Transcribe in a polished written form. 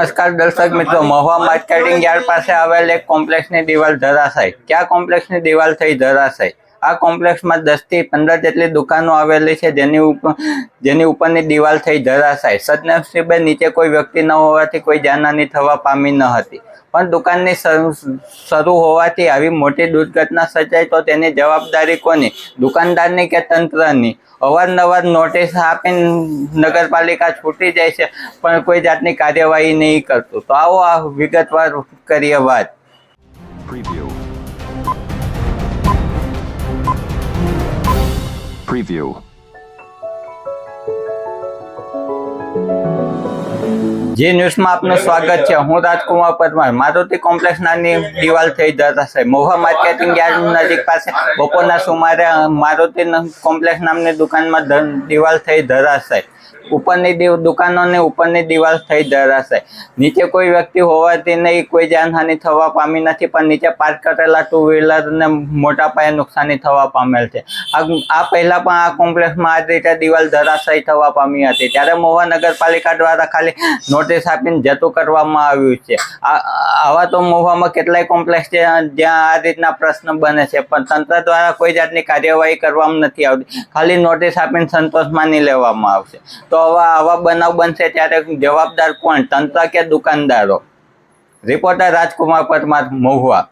નમસ્કાર દર્શક મિત્રો, મહુવા માર્કેટિંગ યાર્ડ પાસે આવેલ એક કોમ્પ્લેક્સની દિવાલ ધરાશાયી. ક્યાં કોમ્પ્લેક્સની દિવાલ થઈ ધરાશાયી? આ કોમ્પ્લેક્સમાં 10 થી 15 જેટલી દુકાનો આવેલી છે, જેની ઉપરની દિવાલ થઈ ધરાશાયી. સદનસીબે નીચે કોઈ વ્યક્તિ ન હોવાથી કોઈ જાનહાનિ થવા પામી ન હતી, પણ દુકાનની શરૂ હોવાથી આવી મોટી દુર્ઘટના સર્જાઈ તો તેની જવાબદારી કોની? દુકાનદારની કે તંત્રની? અવારનવાર નોટિસ આપીને નગરપાલિકા છૂટી જાય છે, પણ કોઈ જાતની કાર્યવાહી નહીં કરતું. તો આવો આ વિગતવાર કરીએ વાત. Preview. જે ન્યૂઝમાં આપનું સ્વાગત છે. હું રાજકુમાર પરમાર. મારુતિ કોમ્પ્લેક્સ નાની દિવાલ થઈ ધરાશાયી. મહુવા માર્કેટિંગ યાર્ડ નજીક પાસે બપોરના સુમારે મારુતિ કોમ્પ્લેક્સ નામની દુકાનમાં દિવાલ થઈ ધરાશાયી. દુકાનોની ઉપરની દિવાલ થઈ ધરાશાયી. નીચે કોઈ વ્યક્તિ હોવાથી નહીં, કોઈ જાનહાનિ થવા પામી નથી, પણ નીચે પાર્ક કરેલા 2 વ્હીલરને મોટા પાયે નુકસાની થવા પામેલ છે. આ પહેલા પણ આ કોમ્પ્લેક્સમાં આ રીતે દિવાલ ધરાશાયી થવા પામી હતી, ત્યારે મહુવા નગરપાલિકા દ્વારા ખાલી નોટિસ આપીને જતું કરવામાં આવ્યું છે. આવા તો મહુવામાં કેટલાય કોમ્પ્લેક્સ છે જ્યાં આ રીતના પ્રશ્ન બને છે, પણ તંત્ર દ્વારા કોઈ જાતની કાર્યવાહી કરવામાં નથી આવતી. ખાલી નોટિસ આપીને સંતોષ માની લેવામાં આવશે. તો હવે આવા બનાવ બનશે ત્યારે જવાબદાર કોણ? તંત્ર કે દુકાનદારો? રિપોર્ટર રાજકુમાર પરમાર, મહુવા.